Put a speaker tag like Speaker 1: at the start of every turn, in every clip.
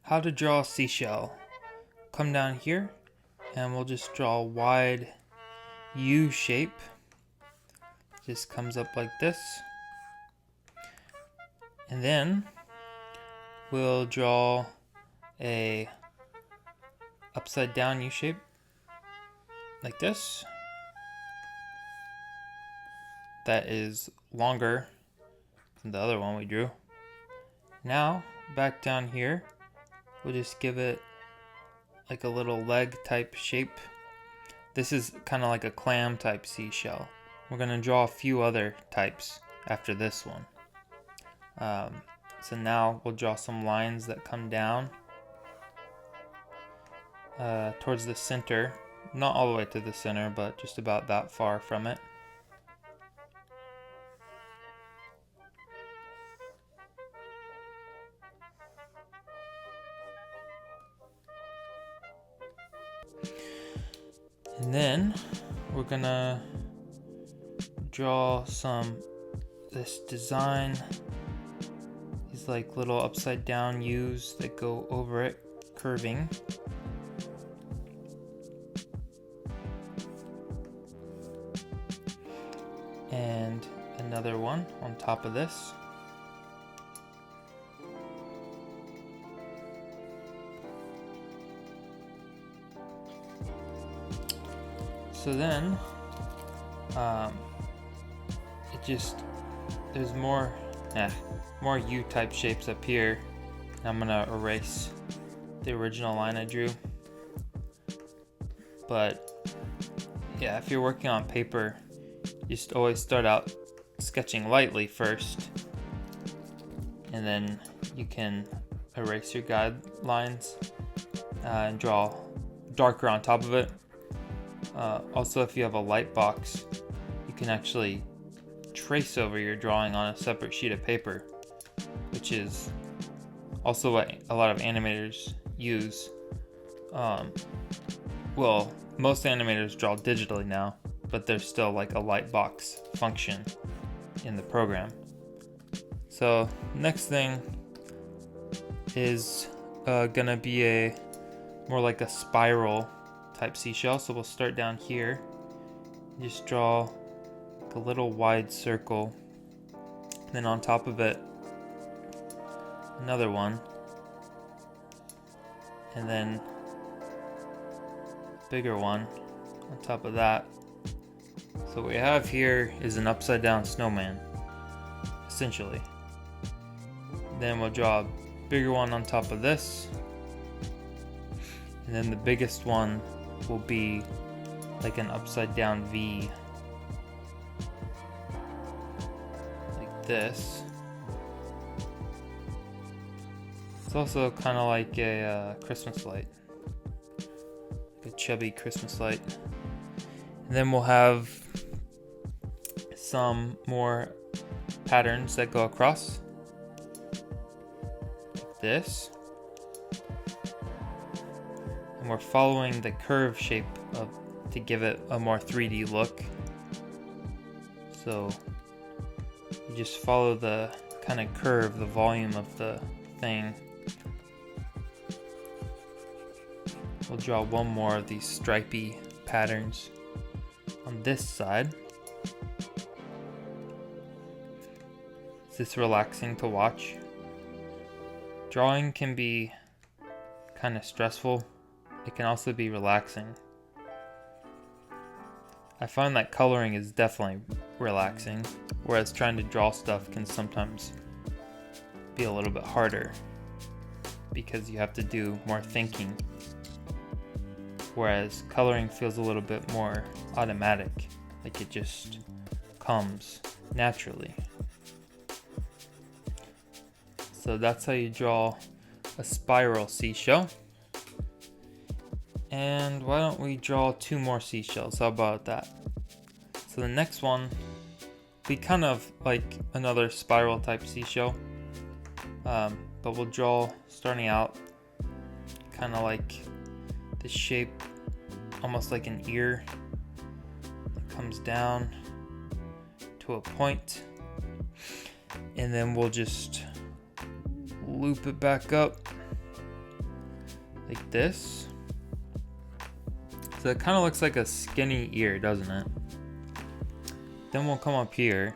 Speaker 1: How to draw a seashell. Come down here and we'll just draw a wide U shape. Just comes up like this. And then we'll draw a upside down U shape like this. That is longer than the other one we drew. Now back down here, we'll just give it like a little leg type shape. This is kind of like a clam type seashell. We're going to draw a few other types after this one. So now we'll draw some lines that come down towards the center. Not all the way to the center, but just about that far from it. And then we're gonna draw this design, these like little upside down U's that go over it, curving. And another one on top of this. So then, there's more U-type shapes up here. I'm gonna erase the original line I drew. But yeah, if you're working on paper, you just always start out sketching lightly first, and then you can erase your guidelines and draw darker on top of it. Also, if you have a light box, you can actually trace over your drawing on a separate sheet of paper, which is also what a lot of animators use. Well, most animators draw digitally now, but there's still like a light box function in the program. So next thing is gonna be more like a spiral type seashell. So we'll start down here, just draw like a little wide circle, and then on top of it another one, and then bigger one on top of that. So what we have here is an upside down snowman, essentially. Then we'll draw a bigger one on top of this, and then the biggest one will be like an upside down V, like this. It's also kind of like a Christmas light, like a chubby Christmas light. And then we'll have some more patterns that go across, like this. And we're following the curve shape to give it a more 3D look. So you just follow the kind of curve, the volume of the thing. We'll draw one more of these stripy patterns on this side. Is this relaxing to watch? Drawing can be kind of stressful. It can also be relaxing. I find that coloring is definitely relaxing, whereas trying to draw stuff can sometimes be a little bit harder because you have to do more thinking. Whereas coloring feels a little bit more automatic, like it just comes naturally. So that's how you draw a spiral seashell. And why don't we draw 2 more seashells? How about that? So the next one will be kind of like another spiral type seashell, but we'll draw, starting out, kind of like this shape, almost like an ear. It comes down to a point, and then we'll just loop it back up like this. So it kind of looks like a skinny ear, doesn't it? Then we'll come up here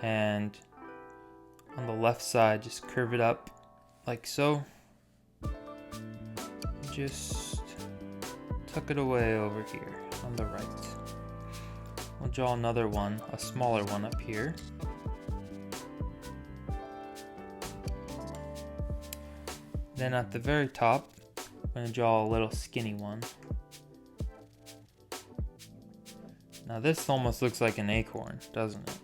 Speaker 1: and on the left side, just curve it up like so. Just tuck it away over here on the right. We'll draw another one, a smaller one up here. Then at the very top, I'm going to draw a little skinny one. Now this almost looks like an acorn, doesn't it?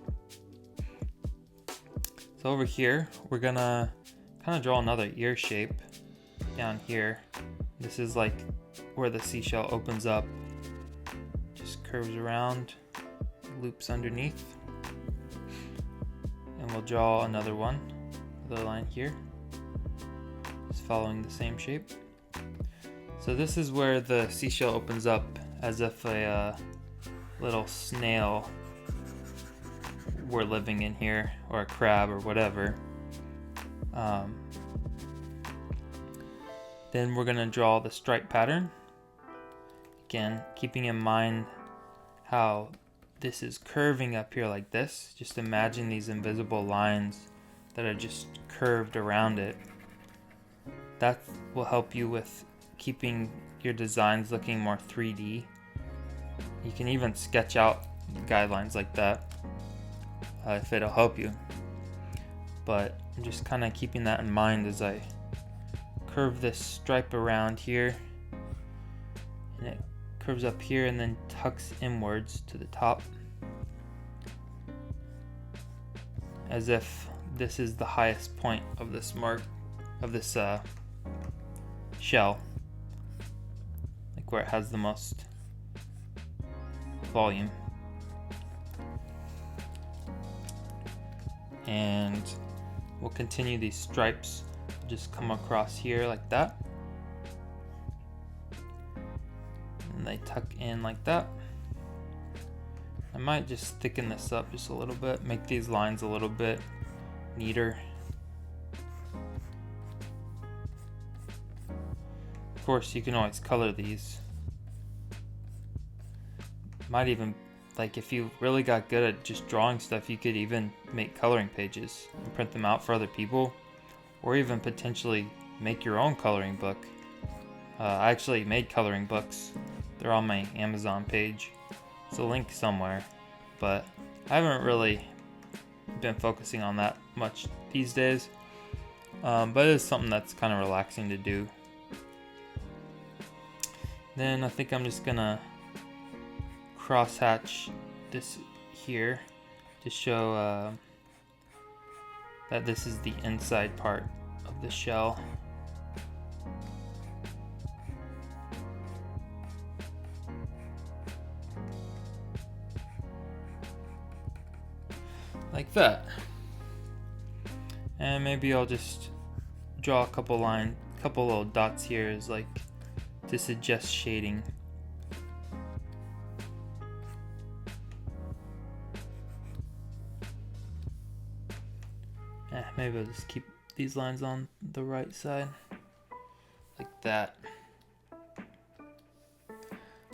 Speaker 1: So over here, we're going to kind of draw another ear shape down here. This is like where the seashell opens up, just curves around, loops underneath. And we'll draw another one, another line here, just following the same shape. So this is where the seashell opens up as if a little snail were living in here, or a crab or whatever. Then we're going to draw the stripe pattern. Again, keeping in mind how this is curving up here like this. Just imagine these invisible lines that are just curved around it. That will help you with keeping your designs looking more 3D. You can even sketch out guidelines like that if it'll help you. But I'm just kind of keeping that in mind as I curve this stripe around here, and it curves up here and then tucks inwards to the top, as if this is the highest point of this shell, like where it has the most volume. And we'll continue these stripes, just come across here like that, and they tuck in like that. I might just thicken this up just a little bit, make these lines a little bit neater. Of course, you can always color these. Might even, like, if you really got good at just drawing stuff, you could even make coloring pages and print them out for other people, or even potentially make your own coloring book. I actually made coloring books. They're on my Amazon page. It's a link somewhere, but I haven't really been focusing on that much these days. But it is something that's kind of relaxing to do. Then I think I'm just gonna crosshatch this here to show that this is the inside part of the shell. Like that. And maybe I'll just draw a couple little dots here as like to suggest shading. Maybe I'll just keep these lines on the right side, like that.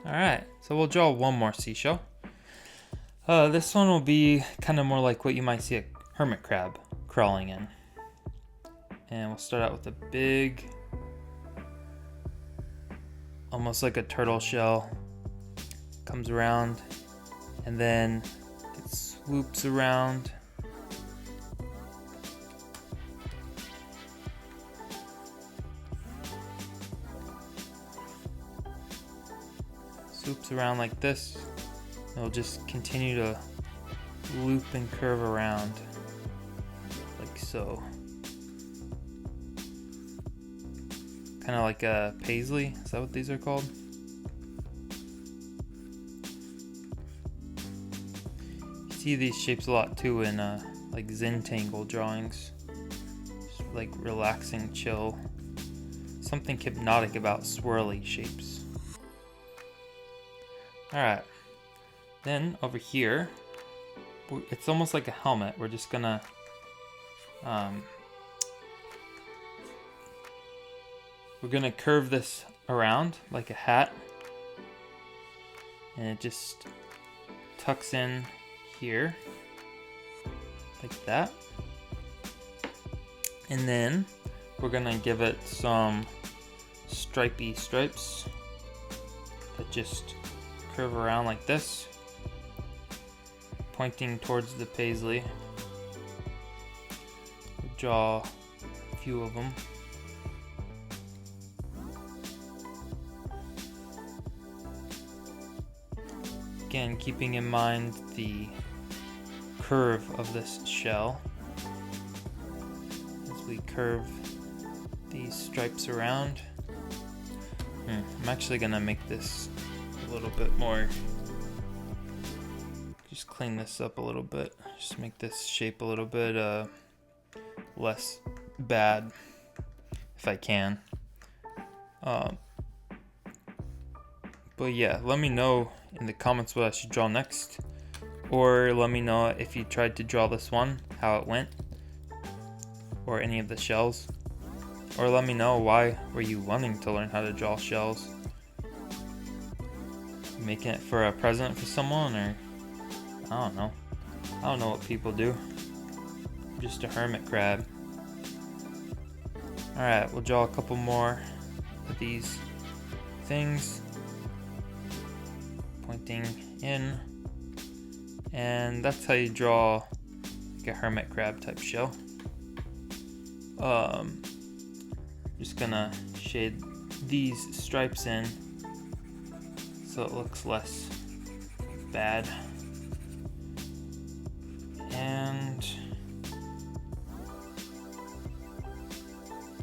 Speaker 1: Alright, so we'll draw one more seashell. This one will be kind of more like what you might see a hermit crab crawling in. And we'll start out with a big, almost like a turtle shell. Comes around, and then it swoops around. Swoops around like this. It'll just continue to loop and curve around like so. Kind of like a paisley, is that what these are called? You see these shapes a lot too in like Zentangle drawings. Just like relaxing, chill. Something hypnotic about swirly shapes. Alright, then over here, it's almost like a helmet. We're just gonna we're gonna curve this around like a hat, and it just tucks in here like that. And then we're gonna give it some stripy stripes that just curve around like this, pointing towards the paisley. We'll draw a few of them. Again, keeping in mind the curve of this shell as we curve these stripes around. I'm actually gonna make this a little bit more, just clean this up a little bit, just make this shape a little bit less bad if I can. But yeah, let me know in the comments what I should draw next, or let me know if you tried to draw this one, how it went, or any of the shells, or let me know why were you wanting to learn how to draw shells. Making it for a present for someone, or I don't know what people do. I'm just a hermit crab. Alright, we'll draw a couple more of these things pointing in, and that's how you draw like a hermit crab type shell. Just gonna shade these stripes in so it looks less bad, and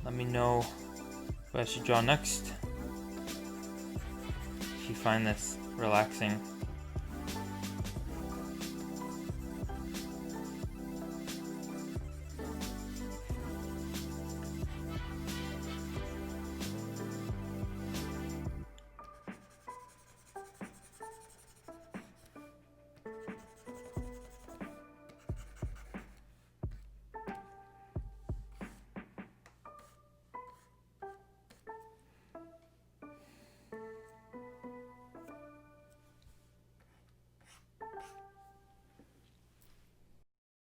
Speaker 1: let me know what I should draw next if you find this relaxing.